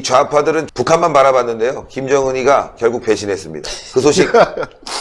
이 좌파들은 북한만 바라봤는데요. 김정은이가 결국 배신했습니다. 그 소식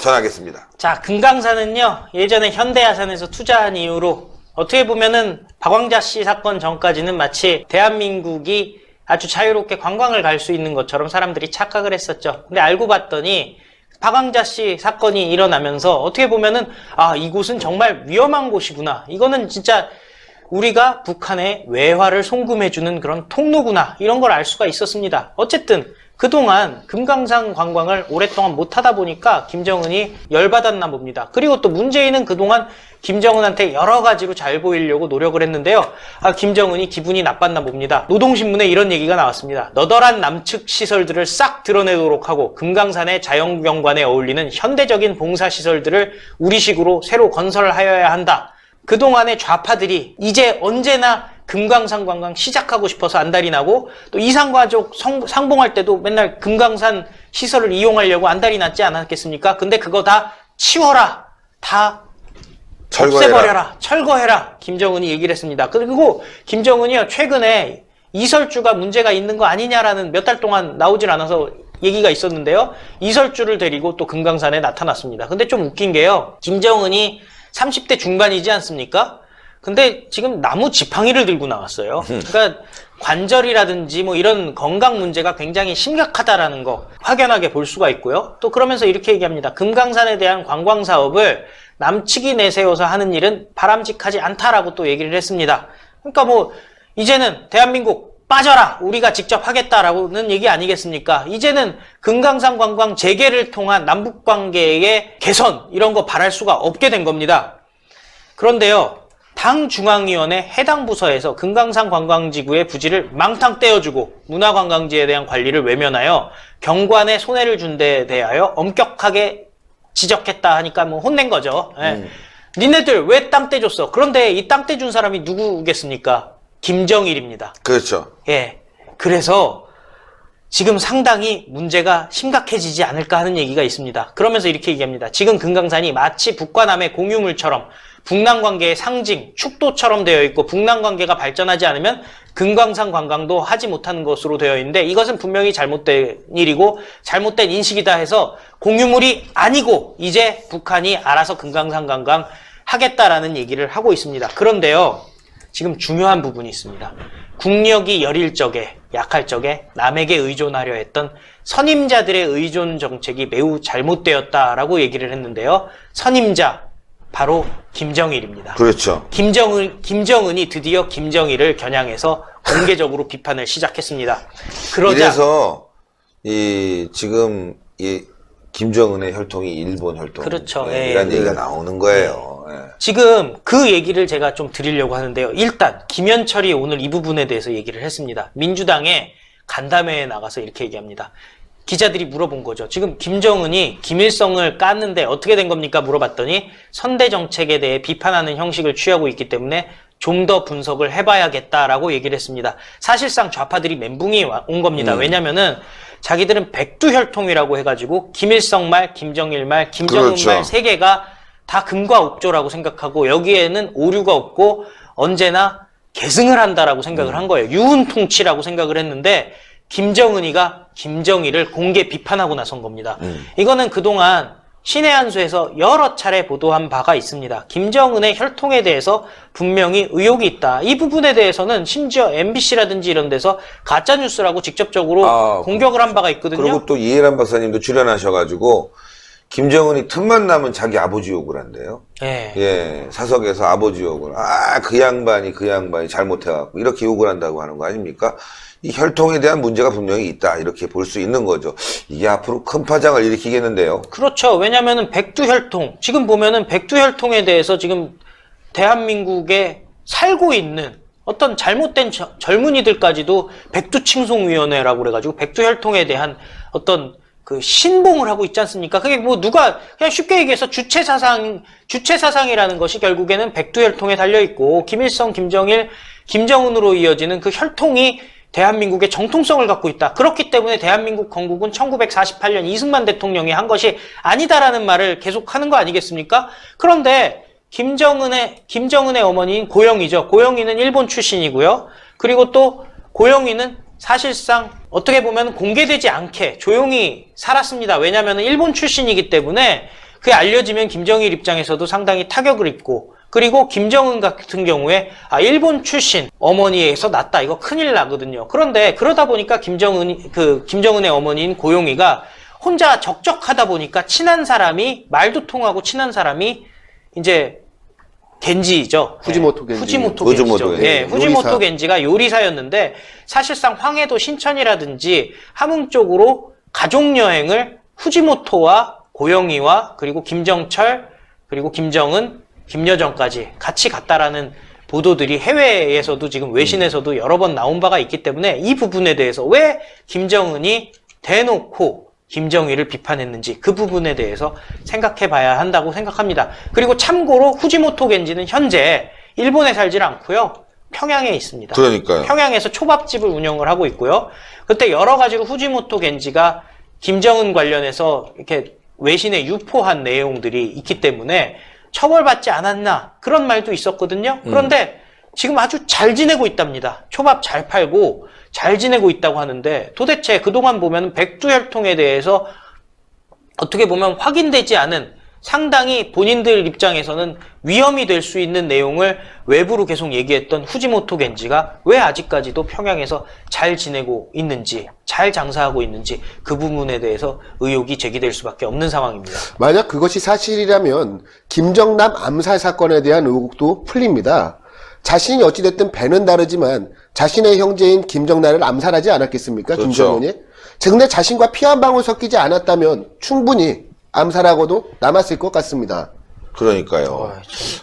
전하겠습니다. 자, 금강산은요, 예전에 현대아산에서 투자한 이후로 어떻게 보면은 박광자 씨 사건 전까지는 마치 대한민국이 아주 자유롭게 관광을 갈 수 있는 것처럼 사람들이 착각을 했었죠. 근데 알고 봤더니 박광자 씨 사건이 일어나면서 어떻게 보면은 아, 이곳은 정말 위험한 곳이구나. 이거는 진짜 우리가 북한의 외화를 송금해주는 그런 통로구나. 이런 걸 알 수가 있었습니다. 어쨌든 그동안 금강산 관광을 오랫동안 못하다 보니까 김정은이 열받았나 봅니다. 그리고 또 문재인은 그동안 김정은한테 여러 가지로 잘 보이려고 노력을 했는데요. 김정은이 기분이 나빴나 봅니다. 노동신문에 이런 얘기가 나왔습니다. 너덜한 남측 시설들을 싹 드러내도록 하고 금강산의 자연경관에 어울리는 현대적인 봉사시설들을 우리식으로 새로 건설하여야 한다. 그동안의 좌파들이 이제 언제나 금강산 관광 시작하고 싶어서 안달이 나고 또 이산가족 상봉할 때도 맨날 금강산 시설을 이용하려고 안달이 났지 않았겠습니까? 근데 그거 다 치워라. 다 없애버려라. 철거해라. 김정은이 얘기를 했습니다. 그리고 김정은이요, 최근에 이설주가 문제가 있는 거 아니냐라는 몇 달 동안 나오질 않아서 얘기가 있었는데요. 이설주를 데리고 또 금강산에 나타났습니다. 근데 좀 웃긴 게요. 김정은이 30대 중반이지 않습니까? 근데 지금 나무 지팡이를 들고 나왔어요. 그러니까 관절이라든지 뭐 이런 건강 문제가 굉장히 심각하다라는 거 확연하게 볼 수가 있고요. 또 그러면서 이렇게 얘기합니다. 금강산에 대한 관광 사업을 남측이 내세워서 하는 일은 바람직하지 않다라고 또 얘기를 했습니다. 그러니까 뭐 이제는 대한민국 빠져라! 우리가 직접 하겠다라고는 얘기 아니겠습니까? 이제는 금강산 관광 재개를 통한 남북관계의 개선 이런 거 바랄 수가 없게 된 겁니다. 그런데요. 당 중앙위원회 해당 부서에서 금강산 관광지구의 부지를 망탕 떼어주고 문화관광지에 대한 관리를 외면하여 경관에 손해를 준 데 대하여 엄격하게 지적했다 하니까 뭐 혼낸 거죠. 예. 니네들 왜 땅 떼줬어? 그런데 이 땅 떼준 사람이 누구겠습니까? 김정일입니다. 그렇죠. 예. 그래서 지금 상당히 문제가 심각해지지 않을까 하는 얘기가 있습니다. 그러면서 이렇게 얘기합니다. 지금 금강산이 마치 북과 남의 공유물처럼 북남관계의 상징, 축도처럼 되어 있고 북남관계가 발전하지 않으면 금강산 관광도 하지 못하는 것으로 되어 있는데 이것은 분명히 잘못된 일이고 잘못된 인식이다 해서 공유물이 아니고 이제 북한이 알아서 금강산 관광 하겠다라는 얘기를 하고 있습니다. 그런데요. 지금 중요한 부분이 있습니다. 국력이 여릴 적에, 약할 적에 남에게 의존하려 했던 선임자들의 의존 정책이 매우 잘못되었다라고 얘기를 했는데요. 선임자, 바로 김정일입니다. 그렇죠. 김정은이 드디어 김정일을 겨냥해서 공개적으로 비판을 시작했습니다. 이래서 지금 김정은의 혈통이 일본 혈통, 그렇죠. 이런 얘기가 나오는 거예요. 지금 그 얘기를 제가 좀 드리려고 하는데요. 일단 김현철이 오늘 이 부분에 대해서 얘기를 했습니다. 민주당의 간담회에 나가서 이렇게 얘기합니다. 기자들이 물어본 거죠. 지금 김정은이 김일성을 깠는데 어떻게 된 겁니까? 물어봤더니 선대 정책에 대해 비판하는 형식을 취하고 있기 때문에 좀 더 분석을 해봐야겠다라고 얘기를 했습니다. 사실상 좌파들이 멘붕이 온 겁니다. 왜냐면은 자기들은 백두혈통이라고 해가지고 김일성 말, 김정일 말, 김정은 그렇죠. 말 세 개가 다 금과 옥조라고 생각하고 여기에는 오류가 없고 언제나 계승을 한다라고 생각을 한 거예요. 유훈통치라고 생각을 했는데 김정은이가 김정일을 공개 비판하고 나선 겁니다. 이거는 그동안 신의 한수에서 여러 차례 보도한 바가 있습니다. 김정은의 혈통에 대해서 분명히 의혹이 있다. 이 부분에 대해서는 심지어 MBC라든지 이런 데서 가짜뉴스라고 직접적으로 공격을 한 바가 있거든요. 그리고 또 이해란 박사님도 출연하셔가지고 김정은이 틈만 나면 자기 아버지 욕을 한대요. 사석에서 아버지 욕을. 그 양반이 잘못해갖고 이렇게 욕을 한다고 하는 거 아닙니까? 이 혈통에 대한 문제가 분명히 있다. 이렇게 볼 수 있는 거죠. 이게 앞으로 큰 파장을 일으키겠는데요. 그렇죠. 왜냐면은 백두혈통. 지금 보면은 백두혈통에 대해서 지금 대한민국에 살고 있는 어떤 잘못된 젊은이들까지도 백두칭송위원회라고 그래가지고 백두혈통에 대한 어떤 그 신봉을 하고 있지 않습니까? 그게 뭐 누가 그냥 쉽게 얘기해서 주체사상이라는 것이 결국에는 백두혈통에 달려있고 김일성, 김정일, 김정은으로 이어지는 그 혈통이 대한민국의 정통성을 갖고 있다. 그렇기 때문에 대한민국 건국은 1948년 이승만 대통령이 한 것이 아니다라는 말을 계속 하는 거 아니겠습니까? 그런데 김정은의 어머니인 고영이죠. 고영이는 일본 출신이고요. 그리고 또 고영이는 사실상 어떻게 보면 공개되지 않게 조용히 살았습니다. 왜냐하면 일본 출신이기 때문에 그게 알려지면 김정일 입장에서도 상당히 타격을 입고, 그리고 김정은 같은 경우에 일본 출신 어머니에서 났다, 이거 큰일 나거든요. 그런데 그러다 보니까 김정은의 어머니인 고용이가 혼자 적적하다 보니까 친한 사람이, 말도 통하고 친한 사람이 이제 겐지죠. 후지모토 겐지. 후지모토 후지모토 겐지죠. 겐지. 예, 후지모토 요리사. 겐지가 요리사였는데, 사실상 황해도 신천이라든지 함흥 쪽으로 가족여행을 후지모토와 고영이와 그리고 김정철, 그리고 김정은, 김여정까지 같이 갔다라는 보도들이 해외에서도 지금 외신에서도 여러 번 나온 바가 있기 때문에, 이 부분에 대해서 왜 김정은이 대놓고 김정일을 비판했는지 그 부분에 대해서 생각해 봐야 한다고 생각합니다. 그리고 참고로 후지모토 겐지는 현재 일본에 살질 않고요, 평양에 있습니다. 그러니까요. 평양에서 초밥집을 운영을 하고 있고요. 그때 여러 가지로 후지모토 겐지가 김정은 관련해서 이렇게 외신에 유포한 내용들이 있기 때문에 처벌받지 않았나, 그런 말도 있었거든요. 그런데 지금 아주 잘 지내고 있답니다. 초밥 잘 팔고 잘 지내고 있다고 하는데, 도대체 그동안 보면 백두혈통에 대해서 어떻게 보면 확인되지 않은, 상당히 본인들 입장에서는 위험이 될 수 있는 내용을 외부로 계속 얘기했던 후지모토 겐지가 왜 아직까지도 평양에서 잘 지내고 있는지, 잘 장사하고 있는지, 그 부분에 대해서 의혹이 제기될 수밖에 없는 상황입니다. 만약 그것이 사실이라면 김정남 암살 사건에 대한 의혹도 풀립니다. 자신이 어찌됐든 배는 다르지만 자신의 형제인 김정남을 암살하지 않았겠습니까? 그렇죠. 김정은이. 근데 자신과 피 한 방울 섞이지 않았다면 충분히 암살하고도 남았을 것 같습니다. 그러니까요.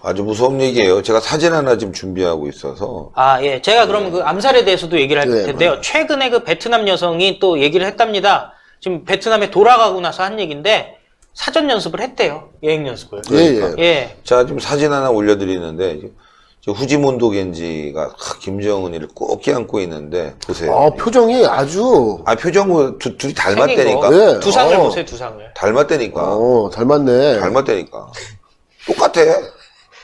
아주 무서운 얘기예요. 제가 사진 하나 지금 준비하고 있어서. 예. 제가 그럼 그 암살에 대해서도 얘기를 할 네, 텐데요. 최근에 그 베트남 여성이 또 얘기를 했답니다. 지금 베트남에 돌아가고 나서 한 얘기인데, 사전 연습을 했대요. 여행 연습을. 예. 예. 자, 지금 사진 하나 올려드리는데, 후지모토 겐지가 김정은이를 꼭 껴안고 있는데, 보세요. 표정이 아주. 표정 둘이 닮았다니까. 생긴 거. 네. 두상을 보세요, 두상을. 닮았다니까. 닮았네. 닮았다니까. 똑같아.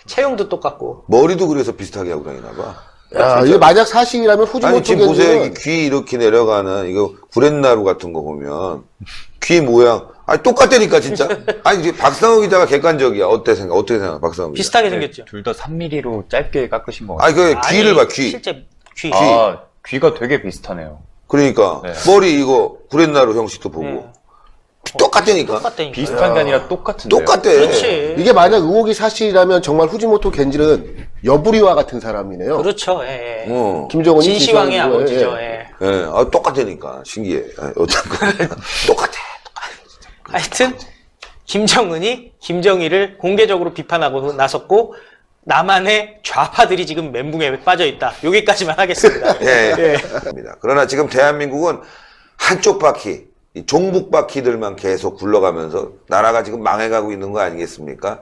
체형도 똑같고. 머리도 그래서 비슷하게 하고 다니나 봐. 야, 이게 만약 사실이라면 아니, 후지모토 지금 보세요. 겐지는 이게 귀 이렇게 내려가는, 이거 구렛나루 같은 거 보면, 귀 모양, 똑같다니까, 진짜. 이제 박상호 기자가 객관적이야. 어떻게 생각, 박상호 기자? 비슷하게 생겼죠. 둘 다 3mm로 짧게 깎으신 것 같아요. 귀를 봐, 귀. 실제 귀. 귀가 되게 비슷하네요. 그러니까, 네. 머리 이거, 구렛나루 형식도 보고. 네. 똑같다니까. 똑같다니까. 비슷한 게 아니라 똑같은데요. 똑같대. 그렇지. 이게 만약 의혹이 사실이라면 정말 후지모토 겐지는 여부리와 같은 사람이네요. 그렇죠. 예. 김정은이 진시황의 진시황이고, 아버지죠. 예. 예. 똑같다니까. 신기해. 어쨌든. 똑같아. 하여튼 김정은이 김정일을 공개적으로 비판하고 나섰고, 남한의 좌파들이 지금 멘붕에 빠져 있다. 여기까지만 하겠습니다. 예. 그러나 지금 대한민국은 한쪽 바퀴, 이 종북 바퀴들만 계속 굴러가면서 나라가 지금 망해가고 있는 거 아니겠습니까?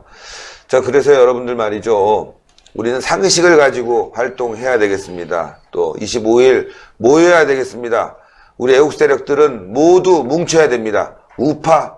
자, 그래서 여러분들 말이죠. 우리는 상식을 가지고 활동해야 되겠습니다. 또 25일 모여야 되겠습니다. 우리 애국 세력들은 모두 뭉쳐야 됩니다. 우파,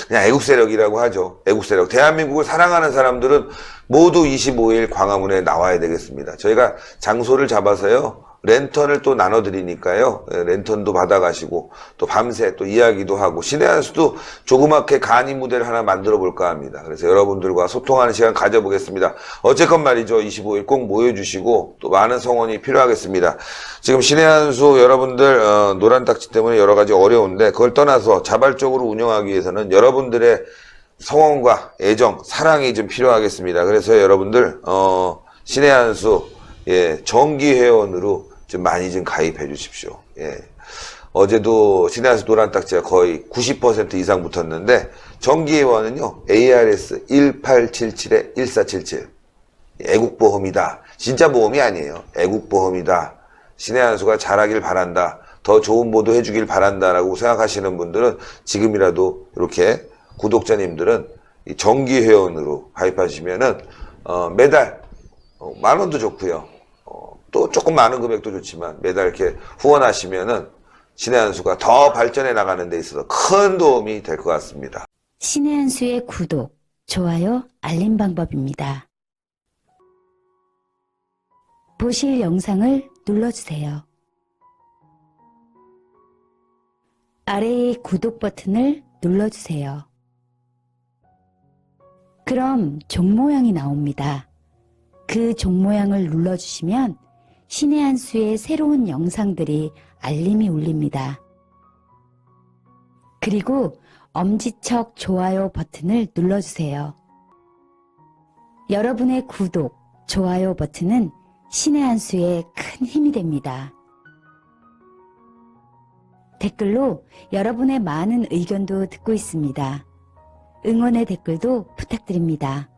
그냥 애국 세력이라고 하죠. 애국 세력. 대한민국을 사랑하는 사람들은 모두 25일 광화문에 나와야 되겠습니다. 저희가 장소를 잡아서요, 랜턴을 또 나눠드리니까요, 랜턴도 받아가시고, 또 밤새 또 이야기도 하고, 신의 한 수도 조그맣게 간이 무대를 하나 만들어 볼까 합니다. 그래서 여러분들과 소통하는 시간 가져보겠습니다. 어쨌건 말이죠, 25일 꼭 모여주시고, 또 많은 성원이 필요하겠습니다. 지금 신의 한 수 여러분들, 노란 딱지 때문에 여러 가지 어려운데, 그걸 떠나서 자발적으로 운영하기 위해서는 여러분들의 성원과 애정, 사랑이 좀 필요하겠습니다. 그래서 여러분들, 신의 한 수, 정기 회원으로 좀 많이 좀 가입해 주십시오. 어제도 신의 한 수 노란 딱지가 거의 90% 이상 붙었는데, 정기 회원은요, ARS 1877-1477. 애국보험이다. 진짜 보험이 아니에요. 애국보험이다. 신의 한 수가 잘하길 바란다. 더 좋은 보도 해주길 바란다라고 생각하시는 분들은 지금이라도 이렇게 구독자님들은 이 정기 회원으로 가입하시면은, 매달, 10,000원도 좋고요. 또 조금 많은 금액도 좋지만 매달 이렇게 후원하시면은 신의 한 수가 더 발전해 나가는 데 있어서 큰 도움이 될 것 같습니다. 신의 한 수의 구독, 좋아요, 알림 방법입니다. 보실 영상을 눌러주세요. 아래의 구독 버튼을 눌러주세요. 그럼 종 모양이 나옵니다. 그 종 모양을 눌러주시면 신의 한 수의 새로운 영상들이 알림이 울립니다. 그리고 엄지척 좋아요 버튼을 눌러주세요. 여러분의 구독, 좋아요 버튼은 신의 한 수에 큰 힘이 됩니다. 댓글로 여러분의 많은 의견도 듣고 있습니다. 응원의 댓글도 부탁드립니다.